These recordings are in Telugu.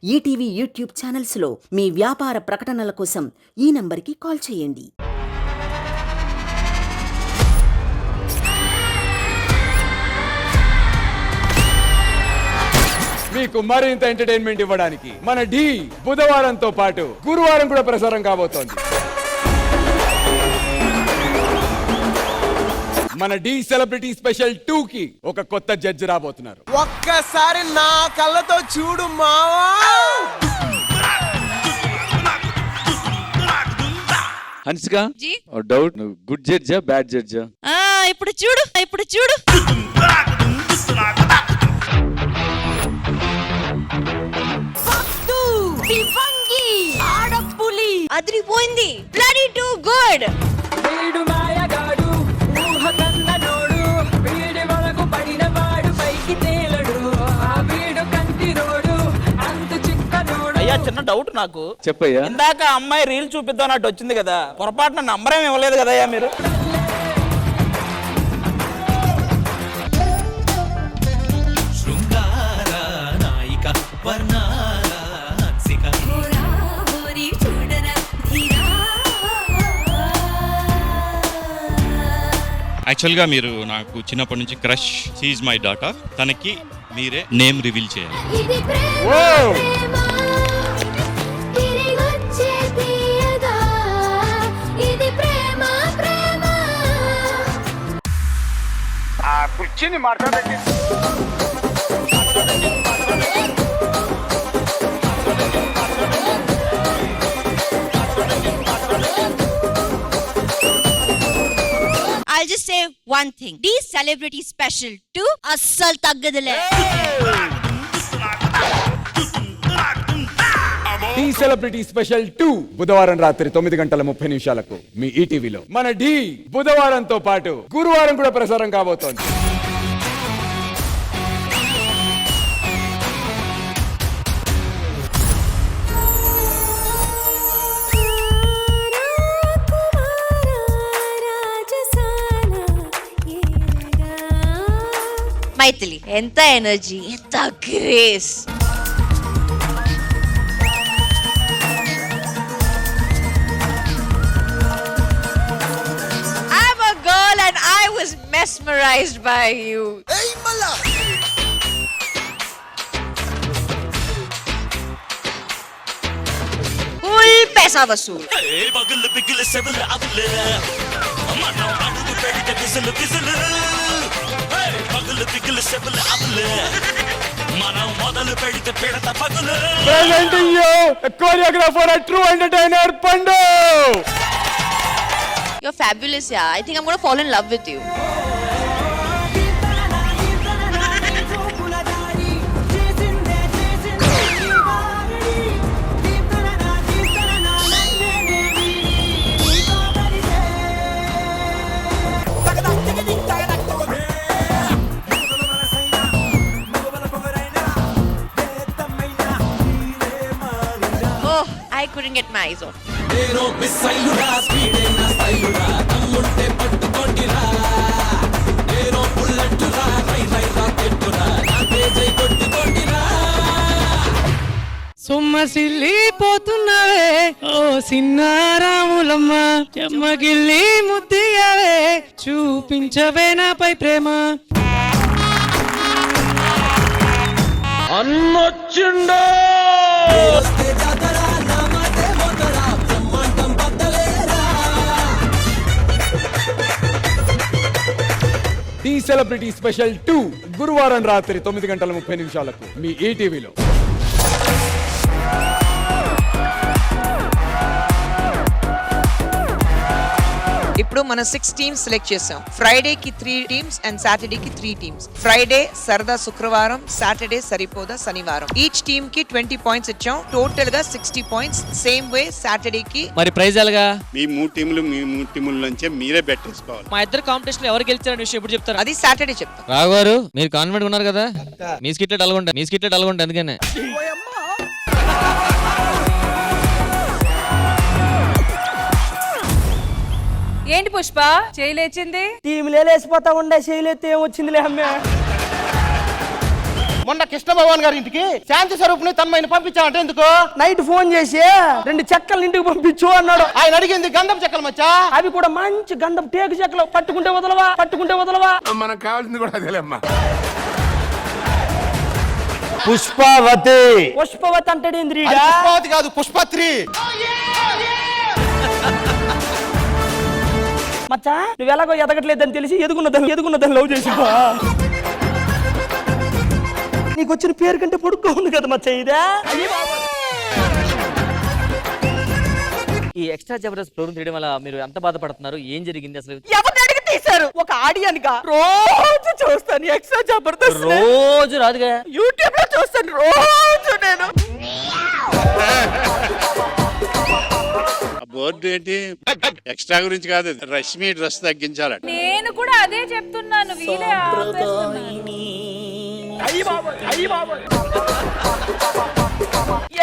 ఈటీవీ యూట్యూబ్ ఛానల్స్లో మీ వ్యాపార ప్రకటనల కోసం ఈ నంబర్కి కాల్ చేయండి. మీకు మరింత ఎంటర్టైన్మెంట్ ఇవ్వడానికి మన ఢీ బుధవారంతో పాటు గురువారం కూడా ప్రసారం కాబోతోంది. మన ఢీ సెలబ్రిటీ స్పెషల్ 2 కి ఒక కొత్త జడ్జి రాబోతున్నారు. ఒక్కసారి నా కళ్ళతో చూడు మావా. హన్సిక డౌట్, గుడ్ జడ్జా బ్యాడ్ జడ్జా? ఇప్పుడు చూడు ఆడపులి అదిరిపోయింది. Bloody too good. వీడు మాయగాడు, ఊహ కన్నడోడు, వీడి వరకు పడినవాడు పైకి తేలడు, ఆ వీడు కంటిరోడు, అంత చిక్కనోడు. అయ్యా చిన్న డౌట్ నాకు. చెప్పయ్యా. ఇందాక అమ్మాయి రీల్ చూపిద్దాం అన్నట్టు వచ్చింది కదా, పొరపాటున నంబర్ ఏమి ఇవ్వలేదు కదా అయ్యా మీరు? యాక్చువల్గా మీరు నాకు చిన్నప్పటి నుంచి క్రష్. She my daughter. తనకి మీరే నేమ్ రివీల్ చేయాలి. కుర్చీని మాట్లాడండి. I'll just say one thing. These celebrity special 2 అస్సలు తగ్గదులే. ఢీ సెలబ్రిటీ స్పెషల్ 2 బుధవారం రాత్రి 9:30 మీ ఈటీవీలో. మన ఢీ బుధవారంతో పాటు గురువారం కూడా ప్రసారం కాబోతోంది. మైథిలి ఎంత ఎనర్జీ, ఎంత grace. I'm a girl and I was mesmerized by you. ఏయ్ మల్లా. Full पैसा वसूल. Presenting you a choreographer, a true entertainer, Pandu. You're fabulous, yeah. I think I'm gonna fall in love with you. Oh, I couldn't get my eyes off. సొమ్మసిల్లిపోతున్నావే ఓ సిన్నారాములమ్మ, చెమ్మగిల్లి ముద్దిగావే, చూపించవే నాపై ప్రేమ. అన్నొచ్చిండో. ఢీ సెలబ్రిటీ స్పెషల్ 2 గురువారం రాత్రి 9:30 మీ ఈటీవీలో. ఇప్పుడు మనం 6 టీమ్స్ సెలెక్ట్ చేసాం. ఫ్రైడేకి 3 టీమ్స్ అండ్ సాటర్డేకి 3 టీమ్స్. ఫ్రైడే సరదా శుక్రవారం, సాటర్డే సరిపోదా శనివారం. ఈచ్ టీమ్ కి 20 పాయింట్స్ ఇచ్చాం. టోటల్ గా 60 పాయింట్స్. Same way సాటర్డేకి. మరి ప్రైజ్ ఎలాగా? మీ మూడు టీముల నుంచే మీరే బెట్ వేసుకోవాలి. మా ఇద్దరు కాంపిటీషన్ ఎవరు గెలిచారనే విషయం ఎప్పుడు చెప్తారు? అది సాటర్డే చెప్తాం. రావు గారు మీరు కాన్ఫిడెంట్ ఉన్నారు కదా? మీ స్కిట్ అలగొండ అందుకనే. ఏంటి పుష్ప చేయలేచింది? టీంలే లేసిపోతా ఉండే, చేయలేతే ఏమొచ్చిందిలే అమ్మే. మొన్న కృష్ణ భగవాన్ గారి ఇంటికి శాంతి స్వరూపుని తన్మయని పంపించామంటే ఎందుకు? నైట్ ఫోన్ చేసి 2 చెక్కలు ఇంటికి పంపించు అన్నాడు. ఆయన అడిగింది గంధం చెక్కలు మచ్చా. అవి కూడా మంచి గంధం టేకు చెక్కలు. పట్టుకుంటే వదలవా. మనకు కావాల్సింది కూడా అదేలేమ్మా. పుష్పవతి అంటాడు ఇంద్రియ. పుష్పవతి కాదు, పుష్పత్రి. మచ్చా నువ్వు ఎలాగో ఎదగట్లేదని తెలిసి ఎదుగున్నదని లవ్ చేసావా? నీకు వచ్చిన పేరు కంటే పొడుగ్గా ఉంది కదా మచ్చా ఇదే. ఈ ఎక్స్ట్రా జబర్దస్త్ ప్రోగ్రామ్ తీయడం వల్ల మీరు ఎంత బాధపడుతున్నారు? ఏం జరిగింది అసలు? ఎవరిని అడిగి తీశారు? ఒక ఆడియన్ గా రోజు చూస్తాను ఎక్స్ట్రా జబర్దస్త్. రోజు రాదుగా, యూట్యూబ్ లో చూస్తాను రోజు నేను. బోర్డు ఏంటి ఎక్స్ట్రా గురించి కాదు, రష్మి డ్రెస్ తగ్గించాలట. నేను కూడా అదే చెప్తున్నాను. వీలే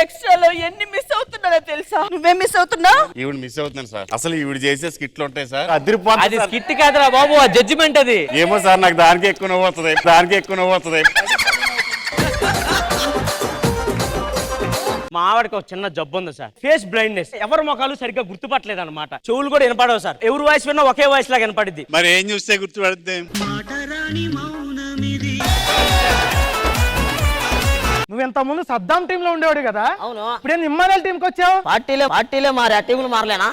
ఎక్స్ట్రాలో ఎన్ని మిస్ అవుతున్నారో తెలుసా? నువ్వేం మిస్ అవుతున్నా? ఈవిడ మిస్ అవుతున్నాను సార్. అసలు ఈవిడ చేసే స్కిట్లు ఉంటాయి సార్, అది స్కిట్ కాదురా బాబు, ఆ జడ్జిమెంట్ అది. ఏమో సార్, నాకు దానికి ఎక్కువ నవ్వు వస్తుంది. మా ఆవిడకి ఒక చిన్న జబ్బు ఉంది సార్, ఫేస్ బ్లైండ్నెస్. ఎవరి ముఖాలు సరిగ్గా గుర్తుపట్టలేదు అనమాట. చెవులు కూడా వినపడవు సార్. ఎవరు వాయిస్ విన్నా ఒకే వాయిస్ లాగా వినపడింది. మరి ఏం చూస్తే గుర్తుపడుతుంది? నువ్వు ఇంత ముందు సద్దాం టీమ్ లో ఉండేవాడు కదా. అవును. ఇప్పుడే ఇమ్మానుయల్ టీమ్ కి వచ్చావు. పార్టీలే మారి టీములు మారలేనా?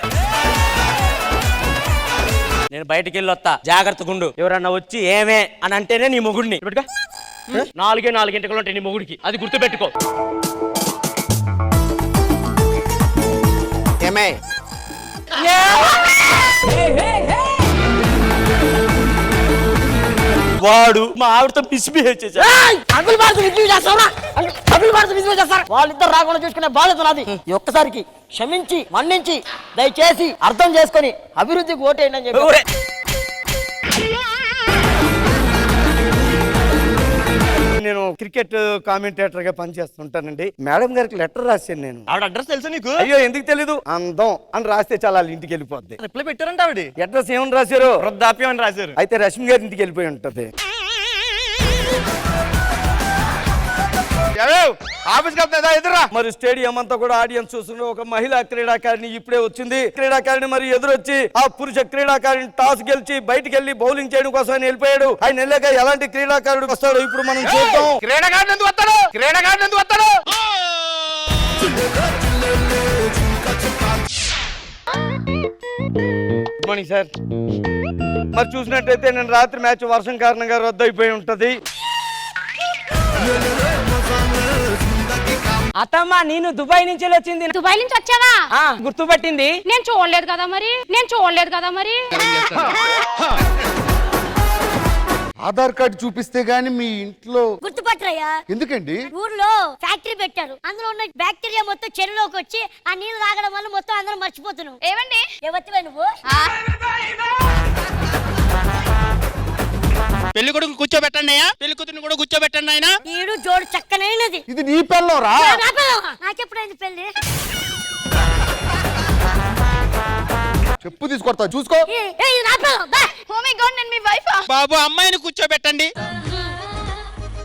నేను బయటికి వెళ్ళి వస్తా, జాగ్రత్తగా ఉండు. ఎవరన్నా వచ్చి ఏమే అని అంటేనే నీ మొగుడిని 4 గంటలు ఉంటాయి నీ మొగుడికి, అది గుర్తు పెట్టుకో. ఏమే వాడు మా ఆవిడతో మిస్బిహేవ్ చేశారు. వాళ్ళిద్దరు రాకుండా చూసుకునే బాధ్యత నాది. ఒక్కసారికి క్షమించి మన్నించి దయచేసి అర్థం చేసుకొని అభివృద్ధికి ఓటేయండి అని చెప్పి. నేను క్రికెట్ కామెంటేటర్ గా పనిచేస్తుంటానండి. మేడం గారికి లెటర్ రాశాను నేను. ఆవిడ అడ్రస్ తెలుసా నీకు? అయ్యో ఎందుకు తెలీదు. అందం అని రాస్తే చాలా వాళ్ళ ఇంటికి వెళ్ళిపోద్ది. రిప్లై పెట్టారంట ఆవిడ. అడ్రస్ ఏమని రాశారు? వృద్ధాప్యం అని రాశారు. అయితే రష్మి గారి ఇంటికి వెళ్ళిపోయి ఉంటది. మరి స్టేడియం అంతా కూడా ఆడియన్స్ చూస్తున్న ఒక మహిళా క్రీడాకారిణి ఇప్పుడే వచ్చింది. క్రీడాకారిణి మరి ఎదురొచ్చి ఆ పురుష క్రీడాకారిని టాస్ గెలిచి బయటికి వెళ్ళి బౌలింగ్ చేయడం కోసం ఆయన వెళ్ళిపోయాడు. ఆయన వెళ్ళాక ఎలాంటి క్రీడాకారుడు వస్తాడో ఇప్పుడు మనం చూద్దాం. క్రీడాకారుడు ఎందుకు వస్తాడు? Good morning sir. మరి చూసినట్టయితే నేను రాత్రి మ్యాచ్ వర్షం కారణంగా రద్దు అయిపోయి ఉంటది. అత్తమ్మ నేను దుబాయ్ నుంచి వచ్చింది. దుబాయ్ నుంచి వచ్చావా? గుర్తుపట్టింది. నేను చూడలేదు కదా మరి. ఆధార్ కార్డు చూపిస్తే గానీ మీ ఇంట్లో గుర్తుపట్టరయ్యా. ఎందుకండి? ఊర్లో ఫ్యాక్టరీ పెట్టారు. అందులో ఉన్న బ్యాక్టీరియా మొత్తం చెరువులోకి వచ్చి ఆ నీళ్లు తాగడం వల్ల మొత్తం అందరం మర్చిపోతున్నాం. ఏమండి ఎవరివే నువ్వు? పెళ్లి కొడుకు కూర్చోబెట్టండి అయ్యా, పెళ్లి కూతురు కూడా కూర్చోబెట్టండి ఆయన. ఈడు జోడు చక్కనైనది. ఇది నీ పెళ్ళం రా. నాకెప్పుడైంది పెళ్లి? చెప్పు తీసుకొడతా చూసుకో. బాబు అమ్మాయిని కూర్చోబెట్టండి.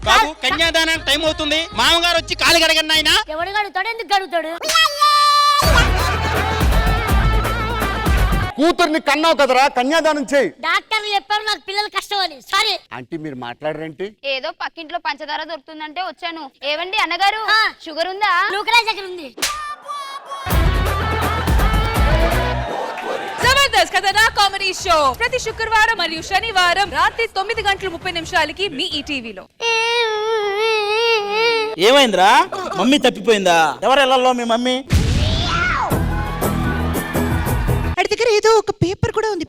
బాబు కన్యాదానం టైం అవుతుంది. మామగారు వచ్చి కాలు కడగండి ఆయన. ఎవడు గడుగుతాడు? ఎందుకు గడుగుతాడు? కూతుర్ని కన్నావు కదరా, కన్యాదానం చేయి. డాక్టర్లు చెప్పారు నాకు పిల్లలు కష్టం అని. సారీ ఆంటీ మీరు మాట్లాడరేంటి? ఏదో పక్కింట్లో పంచదార దొరుకుతుందంటే వచ్చాను. ఏవండి అన్నగారు, షుగర్ ఉందా? గ్లూకరాజ్ దగ్గర ఉంది. జబర్దస్త్ కథనా కామెడీ షో ప్రతి శుక్రవారం మరియు శనివారం రాత్రి 9:30 మీ ఈటీవీలో. ఏమైందిరా? మమ్మీ తప్పిపోయిందా? ఎవరు వెళ్ళాలో మీ మమ్మీ? వాడి దగ్గర ఏదో ఒక పేపర్ కూడా ఉంది,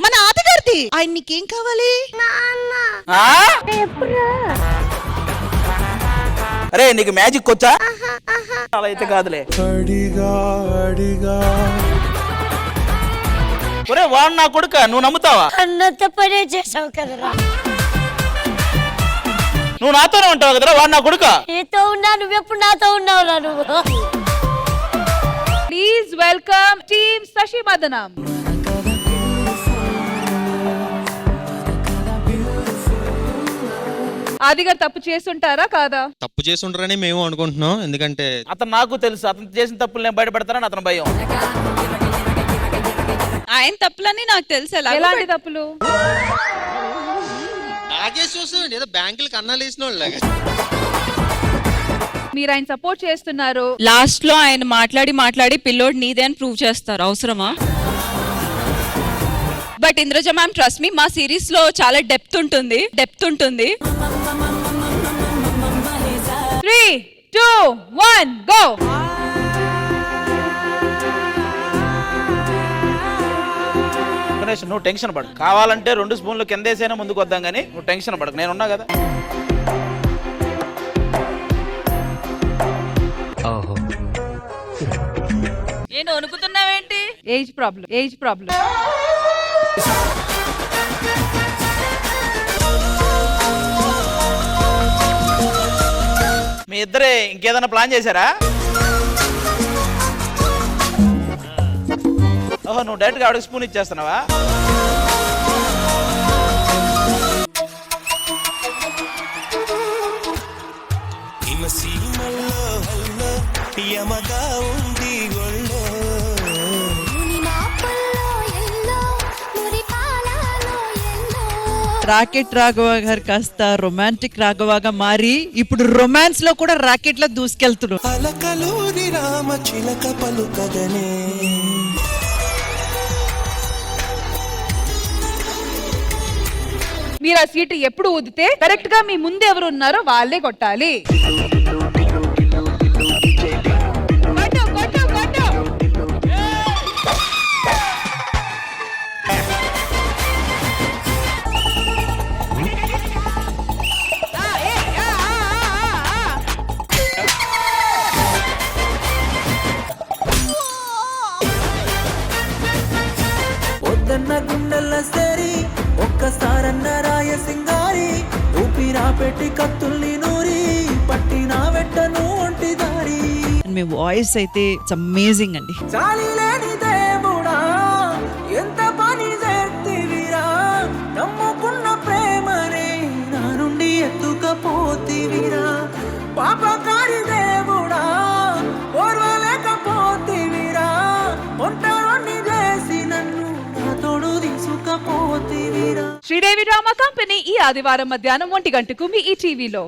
మన ఆటగారిది. ఆయన నీకేం కావాలి? అరే నీకు మ్యాజిక్ వచ్చా? అలా అయితే కాదులే. ఒరే వాడు నా కొడుక, నువ్వు నమ్ముతావా? అన్నంత పనే చేసావు కదరా. నువ్వు నాతోనే ఉంటావు కదరా, వాడు నా కొడుక. నీతో ఉన్నా, నువ్వెప్పుడు నాతో ఉన్నావురా నువ్వు. ప్లీజ్ వెల్కమ్ టీమ్ శశి మదనం. ఆది గారు తప్పు చేస్తుంటారా కాదా? తప్పు చేసి ఉంటారని మేము అనుకుంటున్నాం. ఎందుకంటే అతను నాకు తెలుసు, అతను చేసిన తప్పులు నేను బయటపడతానని అతను భయం. ఆయన తప్పులని నాకు తెలుసు. ఎలాంటి తప్పులు? ఏదో బ్యాంకులకు అన్నాలు వేసిన వాళ్ళగా మీరు ఆయన సపోర్ట్ చేస్తున్నారు. లాస్ట్ లో ఆయన మాట్లాడి పిల్లోడు నీదే అని ప్రూవ్ చేస్తారు. అవసరమా? But Indraja ma'am trust me, మా సిరీస్ లో చాలా డెప్త్ ఉంటుంది. 3, 2, 1 గో. నువ్వు టెన్షన్ పడు, కావాలంటే 2 స్పూన్లు కిందేసైనా ముందుకు వద్దాం కానీ నువ్వు టెన్షన్ పడకు, నేనున్నా కదా. నేను అనుకుతున్నావేంటి? Age problem. మీ ఇద్దరే ఇంకేదైనా ప్లాన్ చేశారా? ఓహో, నువ్వు డైరెక్ట్గా ఆవిడకి స్పూన్ ఇచ్చేస్తున్నావా? రాకెట్ రాఘవ గారు కాస్త రొమాంటిక్ రాఘవగా మారి ఇప్పుడు రొమాన్స్ లో కూడా రాకెట్ లో దూసుకెళ్తున్నాడు. మీరు ఆ సీట్ ఎప్పుడు ఊదితే కరెక్ట్ గా మీ ముందు ఎవరు ఉన్నారో వాళ్ళే కొట్టాలి. గుండెల సరి ఒక్కసారన్న రాయ సింగారి ఊపిరా పెట్టి కత్తుల్ని నూరి పట్టిన వెట్టను ఒంటి దారి. మీ వాయిస్ అయితే ఇట్స్ అమేజింగ్ అండి. చాలి లేని దేవుడా ఎంత పని చేతివిరా, నమ్ముకున్న ప్రేమనే నా నుండి ఎత్తుకపోతివిరా. పాపకారి దేవుడా ఓర్వలేకపోతివిరా, ఒంటరిని చేసి నన్ను నా తోడు తీసుకపోతివిరా. శ్రీదేవి డ్రామా కంపెనీ ఈ ఆదివారం మధ్యాహ్నం 1 గంటకు మీ ఈ టీవీలో.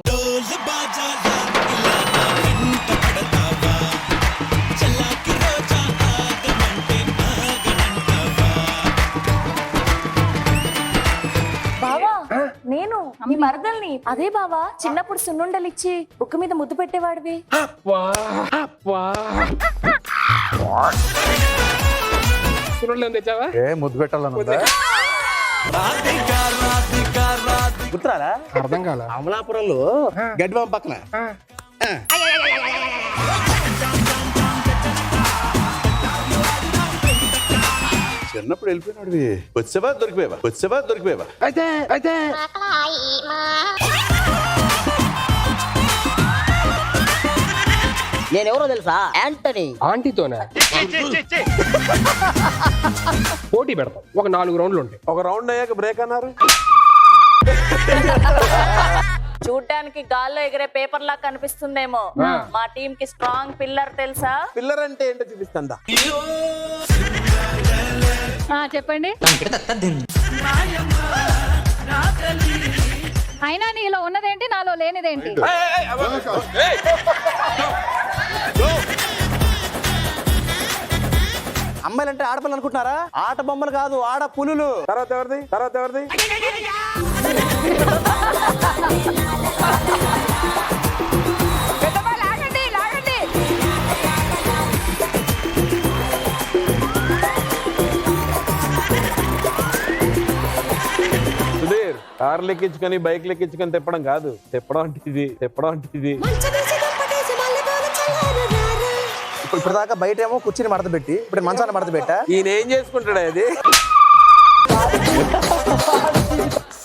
బావా, నేను మీ మరదల్ని. అదే బావా, చిన్నప్పుడు సున్నుండలిచ్చి బుక్క మీద ముద్దు పెట్టేవాడివి. ముద్దు పెట్టాలన్నా గుర్తురాలా? అర్థం కాల. అమలాపురంలో గడ్డివాం పక్కన చిన్నప్పుడు వెళ్ళిపోయినాడు. వచ్చేవా దొరికిపోయావా? అయితే నేనెవరో తెలుసా? యాంటనీ. ఆంటీతోనే పోటీ పెడతాం. ఒక 4 రౌండ్లు ఉంటాయి. ఒక రౌండ్ అయ్యాక బ్రేక్ అన్నారు. చూడ్డానికి గాల్లో ఎగిరే పేపర్ లా కనిపిస్తుందేమో, మా టీం కి స్ట్రాంగ్ పిల్లర్ తెలుసా? పిల్లర్ అంటే ఏంటో చూపిస్తా. చెప్పండి. అయినా నీలో ఉన్నదేంటి, నాలో లేనిదేంటి? అమ్మాయిలంటే ఆడపిల్లలు అనుకుంటున్నారా? ఆట బొమ్మలు కాదు, ఆడ పులులు. తర్వాత ఎవరిది? సుధీర్, కార్ లెక్కించుకొని బైక్ లెక్కించుకొని తిప్పడం కాదు. తిప్పడం అంటే ఇది. ఇప్పుడు దాకా బయట ఏమో కుర్చీని మడత పెట్టి ఇప్పుడు మంచాన్ని మడత పెట్టా. ఈయన ఏం చేసుకుంటాడు అది?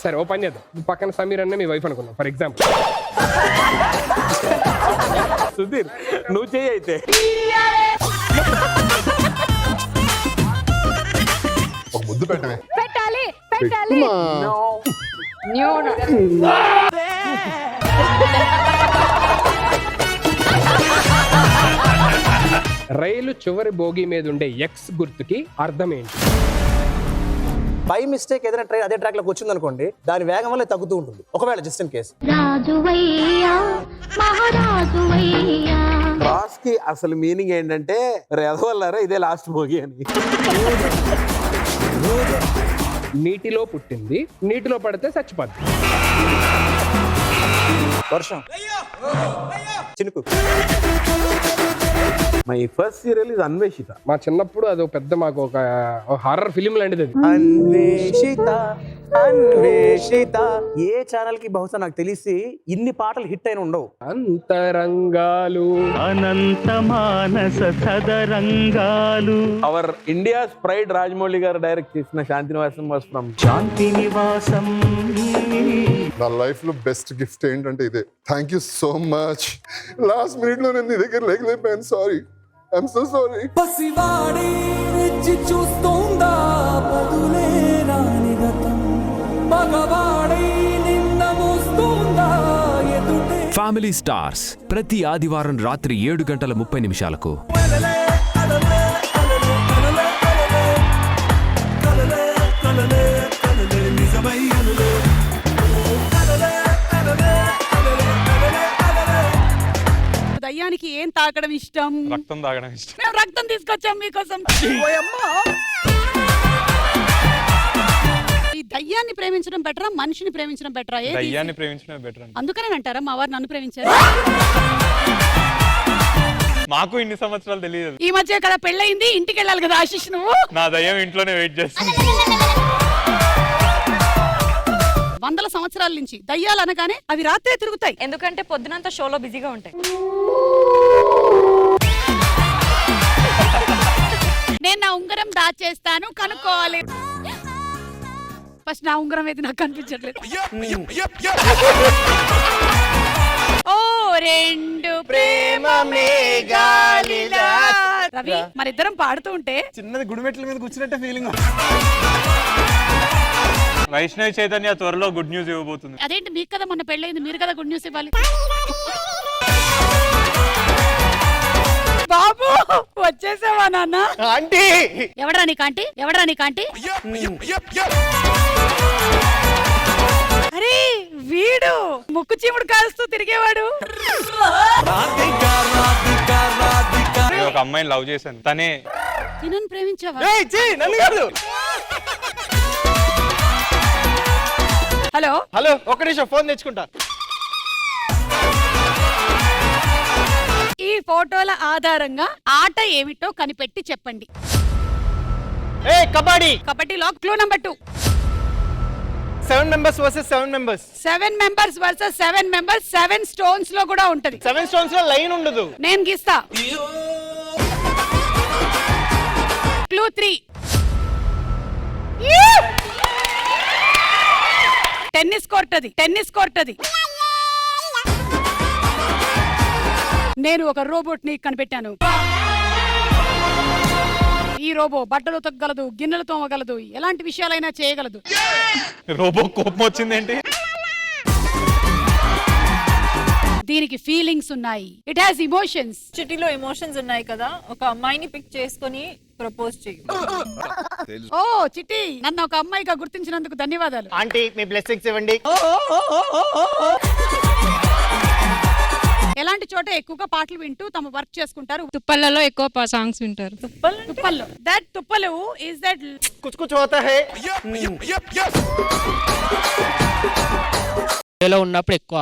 సరే, ఓ పని చేద్దాం. పక్కన సమీర్ అన్న మీ వైఫ్ అనుకున్నాం ఫర్ ఎగ్జాంపుల్. సుధీర్, నువ్వు చెయ్యి అయితే. ఒక ముద్దు పెట్టాలి. రైలు చివరి బోగి మీద ఉండే ఎక్స్ గుర్తుకి అర్థం ఏంటి? బై మిస్టేక్ ఏదైనా ట్రైన్ అదే ట్రాక్ లోకి వచ్చింది అనుకోండి, దాని వేగం వల్ల తగ్గుతూ ఉంటుంది. ఒకవేళ జస్ట్ ఇన్ కేసు క్రాస్ కి అసలు మీనింగ్ ఏంటంటే ఎదవల్లారా ఇదే లాస్ట్ భోగి అని. నీటిలో పుట్టింది, నీటిలో పడితే చచ్చిపోద్ది. వర్షం, చినుకు. My first serial is Anveshitha. మా చిన్నప్పుడు అది పెద్ద మాకు ఒక హారర్ ఫిలిం లాంటిది అది. అన్వేషిత అన్వేషిత. ఏ ఛానల్ కి బహుశా నాకు తెలిసి ఇన్ని పాటలు హిట్ అయిన ఉండవు. అంతరంగాలు, అనంత మానస సదరంగాలు. అవర్ ఇండియాస్ ప్రైడ్ రాజమౌళి గారు డైరెక్ట్ చేసిన శాంతినివాసం వాస్ ఫ్రమ్ శాంతి నివాసం. నా లైఫ్ లో బెస్ట్ గిఫ్ట్ ఏంటంటే ఇదే. Thank you so much. Last minute లో నేను నీ దగ్గర లేకపోయాను. Sorry, I'm so sorry. చూస్తుందా బదులే రాని గతం, మగవాడై నిన్న మోస్తుందా ఎదుటే. ఫ్యామిలీ స్టార్స్ ప్రతి ఆదివారం రాత్రి 7:30 దయ్యానికి ఏం తాగడం ఇష్టం? రక్తం తాగడం ఇష్టం. మేము రక్తం తీసుకొచ్చాం మీకోసం. ఈ దయ్యాన్ని ప్రేమించడం బెటరా, మనిషిని ప్రేమించడం బెటరా? దయ్యాన్ని ప్రేమించడం బెటర్. అందుకనే అంటారా మా వారు నన్ను ప్రేమించారు? మాకు ఇన్ని సంవత్సరాలు తెలియదు. ఈ మధ్య కదా పెళ్ళయింది, ఇంటికి వెళ్ళాలి కదా ఆశిష్ నువ్వు. నా దయ్యం ఇంట్లోనే వెయిట్ చేస్తుంది. వందల సంవత్సరాల నుంచి దయ్యాలు అనగానే అవి రాత్రే తిరుగుతాయి. ఎందుకంటే పొద్దునంతా షోలో బిజీగా ఉంటాయి. నేను నా ఉంగరం దాచేస్తాను, కనుక్కోవాలి. ఫస్ట్ నా ఉంగరం ఏది నాకు కనిపించట్లేదు. ఓ రెండు ప్రేమ మేఘాలిలా. రవి మరిద్దరం పాడుతూ ఉంటే చిన్నది గుడిమెట్ల మీద కూర్చున్నట్టే ఫీలింగ్. వైష్ణవి చైతన్య త్వరలో గుడ్ న్యూస్ ఇవ్వబోతుంది. అదేంటి, మీకు కదా మొన్న పెళ్ళయింది, మీరు కదా గుడ్ న్యూస్ ఇవ్వాలి. బాబు వచ్చేసావా నాన్న? ఆంటీ ఎవడరా నీకు ఆంటీ? ఎవడరా నీకు ఆంటీ? అరే వీడు ముక్కు చీముడు కాలుస్తూ తిరిగేవాడు. నేను ఒక అమ్మాయిని లవ్ చేశాను, తనే. తినను ప్రేమించావా? హలో హలో, ఒక్క నిమిషం ఫోన్ తెచ్చుకుంటా. ఈ ఫోటోల ఆధారంగా ఆట ఏమిటో కనిపెట్టి చెప్పండి. కబడ్డీ. కబడ్డీలో clue number 2. 7 members versus 7 members. 7 members versus 7 members. 7 stones లో కూడా ఉంటది. 7 stones లో లైన్ ఉండదు. నేను గీస్తా. క్లూ 3. టెన్నిస్ కోర్ట్ అది. టెన్నిస్ కోర్ట్ అది. నేను ఒక రోబోట్ ని కనిపెట్టాను. ఈ రోబో బట్టలు తొక్కగలదు, గిన్నెలు తోమగలదు, ఎలాంటి విషయాలైనా చేయగలదు. రోబో కోపం వచ్చిందేంటి? దీనికి ఫీలింగ్స్ ఉన్నాయి. It has emotions. చిటిలో ఎమోషన్స్ ఉన్నాయి కదా, ఒక అమ్మాయిని పిక్ చేసుకొని ప్రపోజ్ చేయి. ఓ చిట్టి, నన్ను ఒక అమ్మాయిగా గుర్తించినందుకు ధన్యవాదాలు. ఆంటీ మీ బ్లెస్సింగ్స్ ఇవ్వండి. ఎలాంటి చోట ఎక్కువగా పాటలు వింటూ తమ వర్క్ చేసుకుంటారు? తుప్పల్లో ఎక్కువ సాంగ్స్ వింటారు. తుప్పల్లో. దట్ తుప్పలు ఇస్ దట్ కుచ్ కుచ్ హోతా హై. లో ఉన్నప్పుడు ఎక్కువ.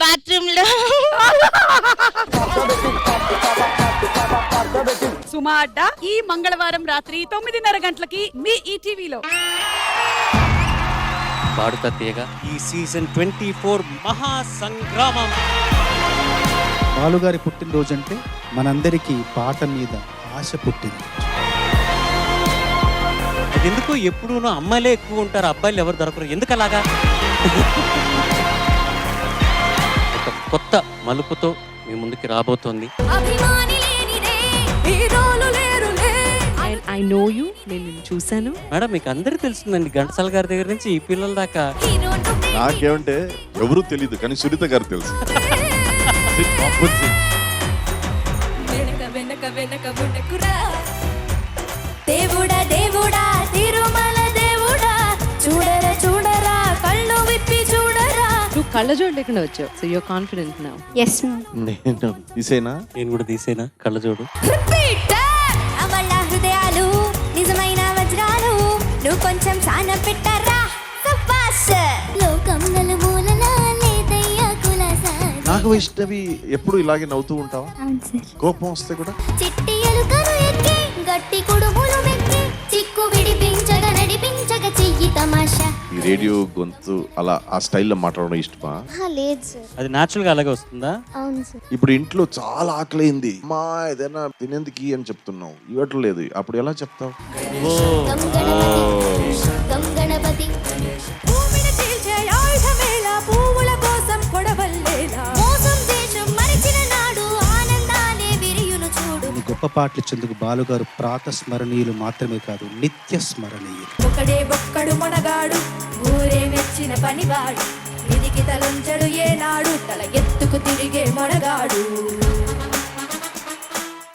బాత్రూమ్ లో. సుమా అడ్డా ఈ మంగళవారం రాత్రి 9:30 గంటలకి మీ ఈటీవీలో. పాడుతా తీయగా ఈ సీజన్ 24 మహా సంగ్రామం. బాలుగారి పుట్టినరోజు అంటే మనందరికీ పాట మీద ఆశ పుట్టింది. ఎందుకు ఎప్పుడు అమ్మాయిలే ఎక్కువ ఉంటారు, అబ్బాయిలు ఎవరు దొరకరు, ఎందుకు అలాగా? ఒక కొత్త మలుపుతో మీ ముందుకి రాబోతోంది. ఐ నో యూ, నేను నిన్ను చూశాను. మేడం మీకు అందరికీ తెలుస్తుందండి, ఘంటసాల గారి దగ్గర నుంచి ఈ పిల్లల దాకా. నాకేమంటే ఎవరూ తెలియదు, కానీ సునీత గారు తెలుసు. దేవుడా దేవుడా తిరుమల దేవుడా, చూడరా చూడరా కళ్ళు విప్పి చూడరా. నువ్వు కళ్ళజోడు లేకుండా వచ్చావు, so you're confident now. Yes నేను తీసేనా? నేను కూడా తీసేనా కళ్ళజోడు? అవళ్ళ హృదయాలు నిజమైన వజ్రాలు, నువ్వు కొంచెం సాన పెట్టరా సబ్బాస్. లోకం నలుమూలల లేదయ్యా కులాసా. నాకు ఇష్టవి ఎప్పుడు ఇలాగే నవ్వుతూ ఉంటావా? కోపం వస్తే కూడా చిట్టి ఎలుకను ఎక్కి గట్టి కుడుములు మెక్కి చిక్కు విడిపించగా నడిపించగా చెయ్యి తమాషా. ఈ రేడియో గొంతు అలా ఆ స్టైల్లో మాట్లాడడం ఇష్టమా? లేదు సార్. అది న్యాచురల్ గా అలాగే వస్తుందా? అవును సార్. ఇప్పుడు ఇంట్లో చాలా ఆకలింది, మా ఏదైనా తినేందుకు అని చెప్తున్నావు, ఇవ్వట్లేదు, అప్పుడు ఎలా చెప్తావు? గణపతి భూమిని చీల్చే ఆయుధమేళ, పువ్వుల కోసం కొడవల్లేలా, మోసం దేశం మరిచిన నాడు ఆనందాలే విరియును చూడు. గొప్ప పాటలు ఇచ్చేందుకు బాలుగారు ప్రాతస్మరణీయులు మాత్రమే కాదు, నిత్య స్మరణీయులు. ఒకడే ఒక్కడు మొనగాడు, ఊరే మెచ్చిన పనివాడు, విధికి తలంచడు ఏనాడు, తల ఎత్తుకు తిరిగే మొనగాడు.